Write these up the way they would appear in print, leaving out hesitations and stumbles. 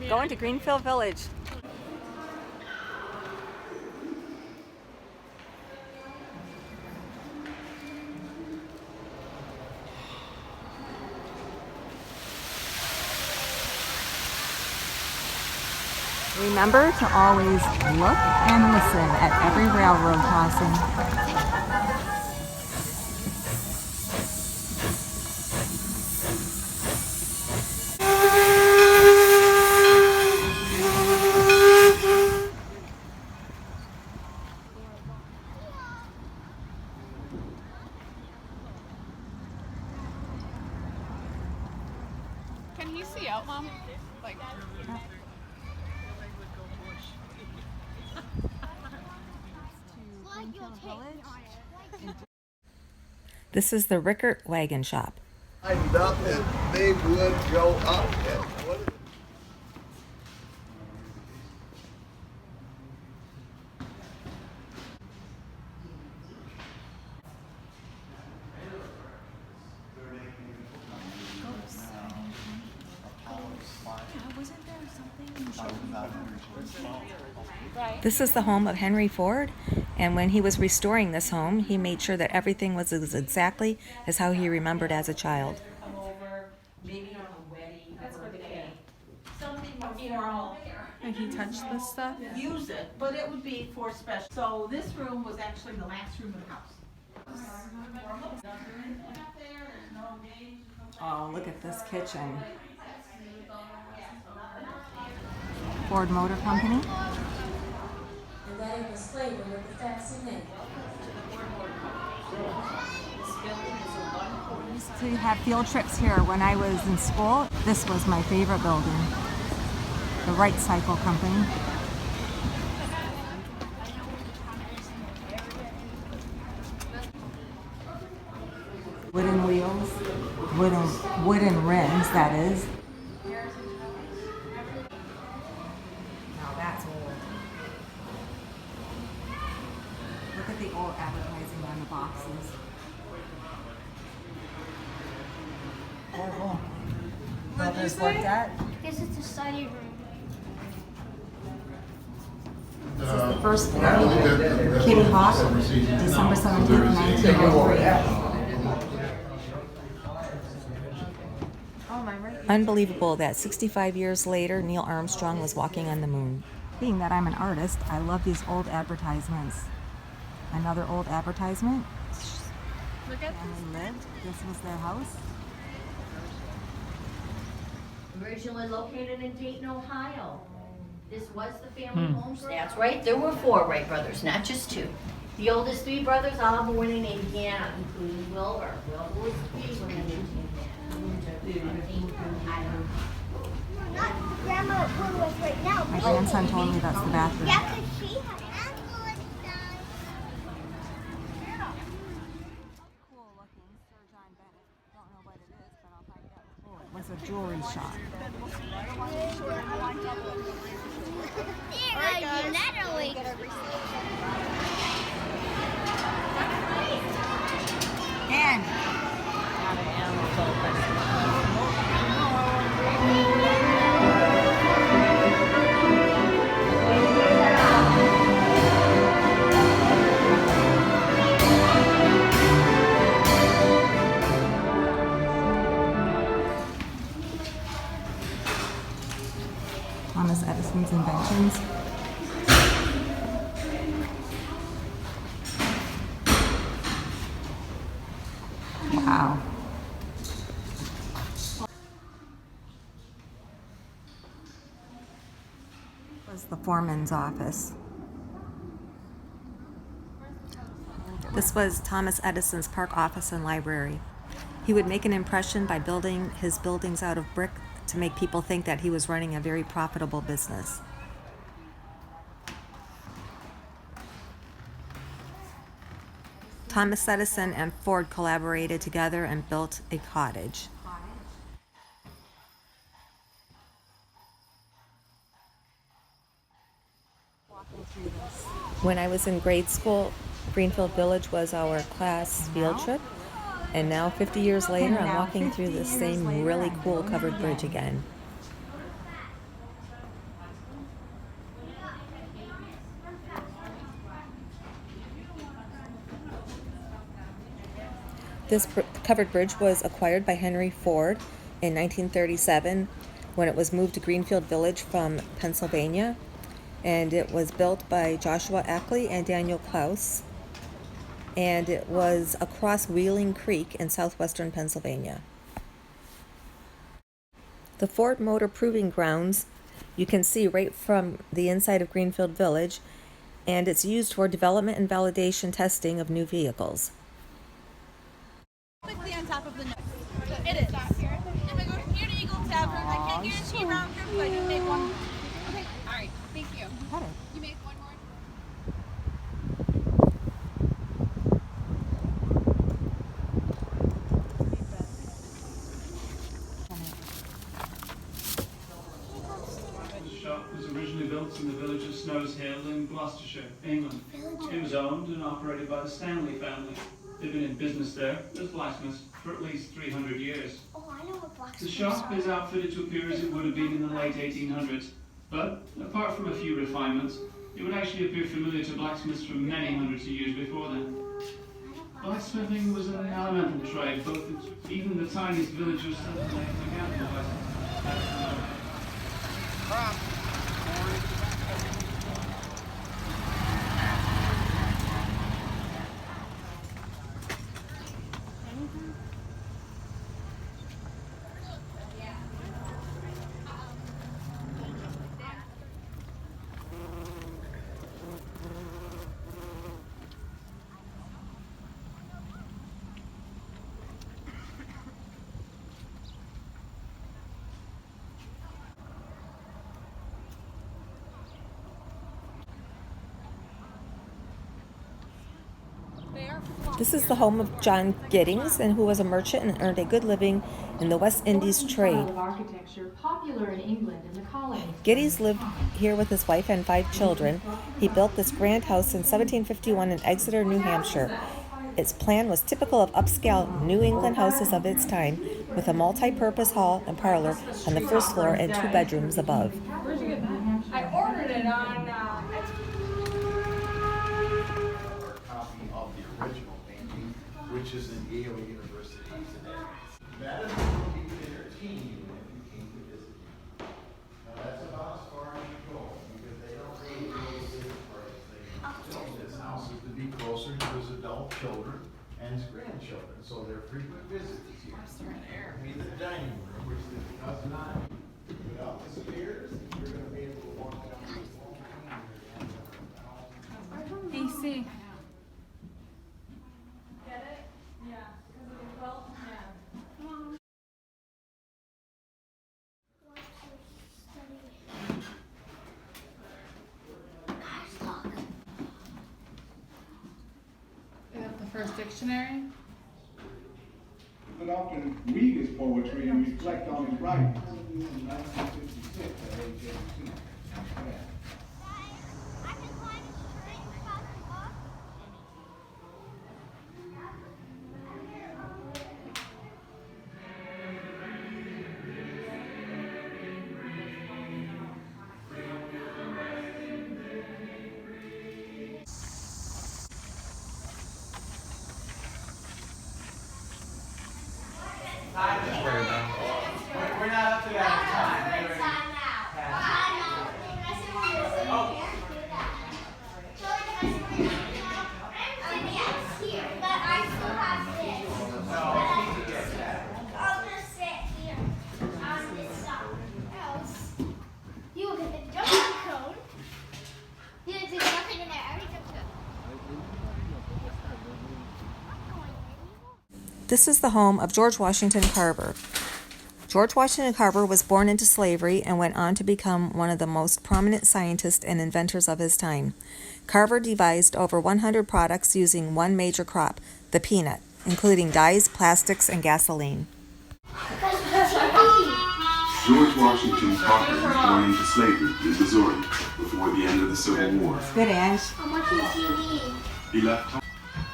Going to Greenfield Village. Remember to always look and listen at every railroad crossing. Can he see out, Mom? Like, This is the Rickert Wagon Shop. Lined up and they would go up. And what is it? This is the home of Henry Ford, and when he was restoring this home, he made sure that everything was exactly as how he remembered as a child. Come over, maybe on a wedding, birthday, something informal. and he touched this stuff? Use it, but it would be for special. So this room was actually the last room of the house. Oh, look at this kitchen. Ford Motor Company. And that was slavery with the fascinate. I used to have field trips here when I was in school. This was my favorite building. The Wright Cycle Company. Wooden wheels, wooden rims, that is. Now that's old. Look at the old advertising on the boxes. Oh, Brothers worked at. This is the study room. This is the first floor. Kitty Hawk, December 17th, 1993. Unbelievable that 65 years later, Neil Armstrong was walking on the moon. Being that I'm an artist, I love these old advertisements. Another old advertisement. Look at Family lived. This was their house. Originally located in Dayton, Ohio. This was the family home. That's right, there were 4 Wright brothers, not just 2. The oldest 3 brothers all born in Indiana, including Wilbur. Wilbur was 3 when they moved to Indiana. Grandma put us right now. My grandson told me that's the bathroom. Yeah, because she had ambulance died. Cool looking Sir John Bennett. Don't know what it is, but I'll find out. Oh, it was a jewelry shop. And Thomas Edison's inventions. Wow. Was the foreman's office. This was Thomas Edison's park office and library. He would make an impression by building his buildings out of brick to make people think that he was running a very profitable business. Thomas Edison and Ford collaborated together and built a cottage. When I was in grade school, Greenfield Village was our class field trip. And now, 50 years later, I'm walking through the same really cool covered bridge again. This covered bridge was acquired by Henry Ford in 1937 when it was moved to Greenfield Village from Pennsylvania. And it was built by Joshua Ackley and Daniel Klaus. And it was across Wheeling Creek in southwestern Pennsylvania. The Ford Motor Proving Grounds you can see right from the inside of Greenfield Village, and it's used for development and validation testing of new vehicles. Quickly on top of the note. It is. If I go from here to Eagle Tavern, I can't guarantee a round trip, but I can make one. Okay. All right. Thank you. You make one more. The shop was originally built in the village of Snows Hill in Gloucestershire, England. It was owned and operated by the Stanley family. They've been in business there as blacksmiths for at least 300 years. Oh, I know what blacksmiths The shop is outfitted to appear as it would have been in the late 1800s, but apart from a few refinements, it would actually appear familiar to blacksmiths from many hundreds of years before then. Blacksmithing was an elemental trade, even the tiniest villagers suddenly began to blacksmith. This is the home of John Giddings, and who was a merchant and earned a good living in the West Indies trade. Of architecture popular in England and the colonies. Giddings lived here with his wife and 5 children. He built this grand house in 1751 in Exeter, New Hampshire. Its plan was typical of upscale New England houses of its time, with a multi-purpose hall and parlor on the first floor and 2 bedrooms above. I ordered it on. Copy of the original painting, which is in Yale University today. That is what you could entertain you if you came to visit you. Now that's about as far as you go, because they don't really visit for anything. Built this house is to be closer to his adult children and his grandchildren, so they're frequent visitors here. I mean, the dining room, which does not, without the stairs, you're gonna be able to walk down this long AC. Get it? Yeah. Because of the quilt? Yeah. Is that the first dictionary? But often read his poetry and reflect on his writings. In 1956 at age 82. We're not up to that time. This is the home of George Washington Carver. George Washington Carver was born into slavery and went on to become one of the most prominent scientists and inventors of his time. Carver devised over 100 products using one major crop, the peanut, including dyes, plastics, and gasoline. George Washington Carver was born into slavery in Missouri before the end of the Civil War. Good, Ange. How much does he need? He left home.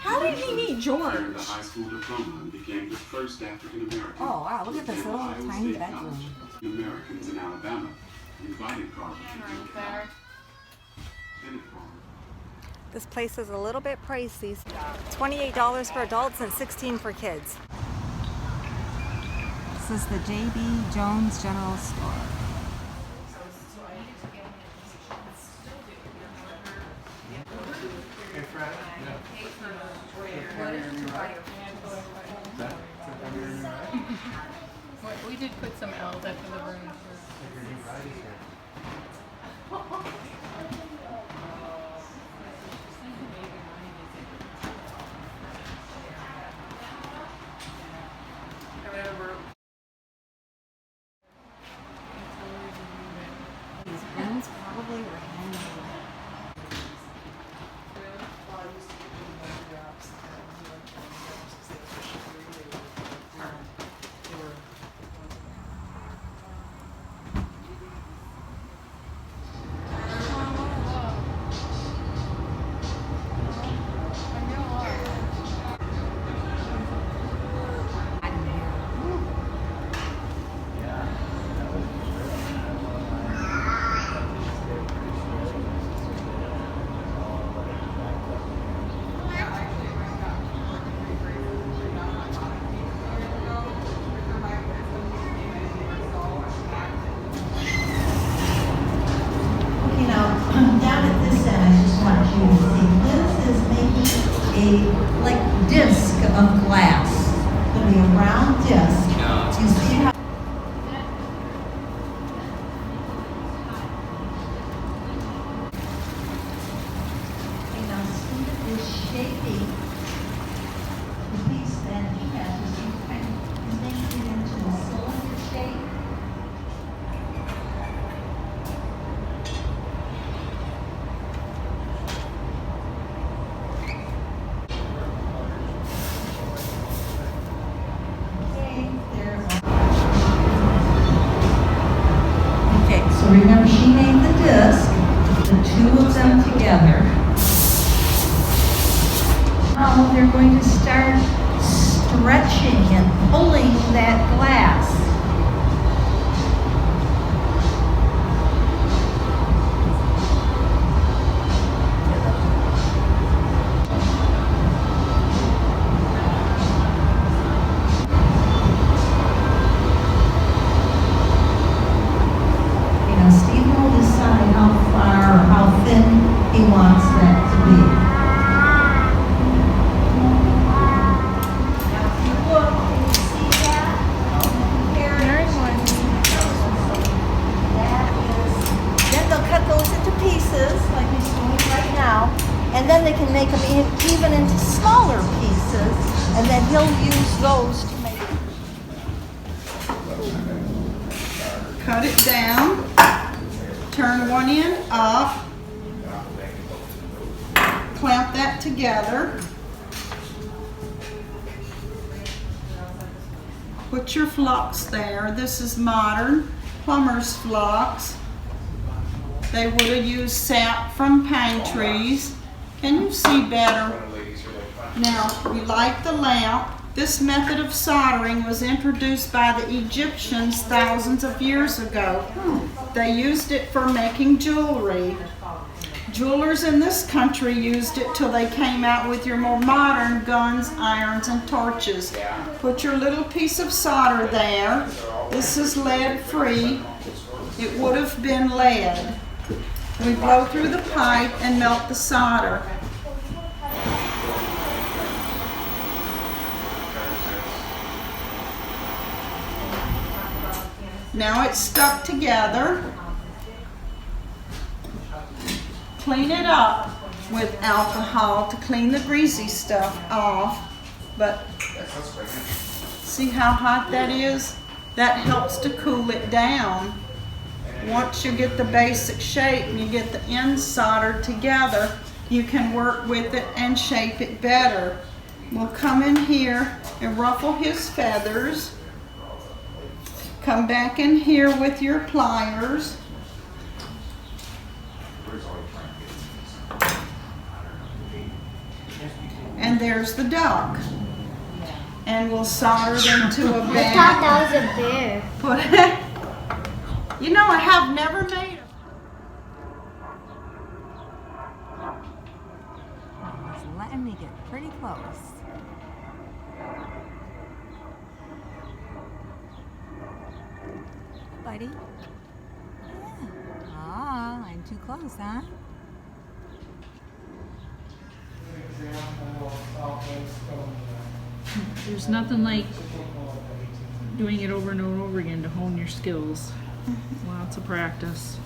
How did he meet George? Earned a high school diploma and became the first African American. Oh, wow, look at this little Iowa tiny State bedroom. College. Americans in Alabama invited Carver to Right take there. Senate Farm. This place is a little bit pricey. $28 for adults and $16 for kids. This is the J.B. Jones General Store. We did put some L's after the room. These rooms probably were handmade. Like disc of glass. It'll be a round disc. You see how now Steve is shaping the piece that he has. You see, kind of he's making it into a cylinder shape. Remember, she made the disc, the two of them together. Now they're going to start stretching and pulling that glass. He wants that to be. Now if you look, can you see that? That is, then they'll cut those into pieces, like he's doing right now, and then they can make them even into smaller pieces, and then he'll use those to make it. Cut it down, turn one end up, clamp that together. Put your flux there. This is modern plumber's flux. They would have used sap from pine trees. Can you see better? Now, we light the lamp. This method of soldering was introduced by the Egyptians thousands of years ago. They used it for making jewelry. Jewelers in this country used it till they came out with your more modern guns, irons, and torches. Put your little piece of solder there. This is lead-free. It would have been lead. We blow through the pipe and melt the solder. Now it's stuck together. Clean it up with alcohol to clean the greasy stuff off. But see how hot that is? That helps to cool it down. Once you get the basic shape and you get the ends soldered together, you can work with it and shape it better. We'll come in here and ruffle his feathers. Come back in here with your pliers. And there's the duck. And we'll solder them to a bear. I thought that was a bear. You know, I have never made pretty close. Buddy? Yeah. Ah, I'm too close, huh? There's nothing like doing it over and over again to hone your skills. Lots of practice.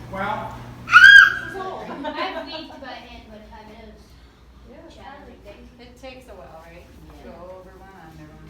Well, I've leaked by hand what time it is. Challenging. It takes a while, right? Go over one, under one,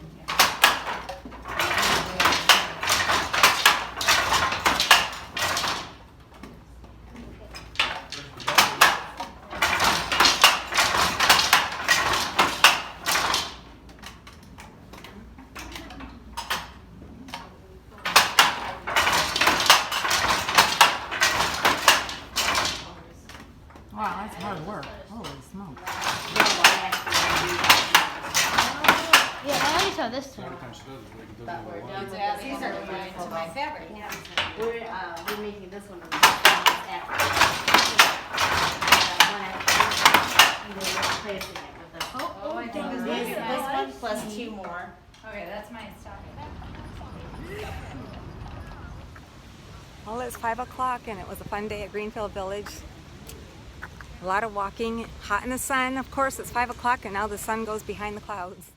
Wow, that's hard work. Holy smokes. Yeah, I only saw this one. But we're done. These are mine to my fabric. We're making this one. Oh, I think This one plus two more. Okay, that's my stocking. Well, it's 5 o'clock and it was a fun day at Greenfield Village. A lot of walking, hot in the sun. Of course, it's 5 o'clock and now the sun goes behind the clouds.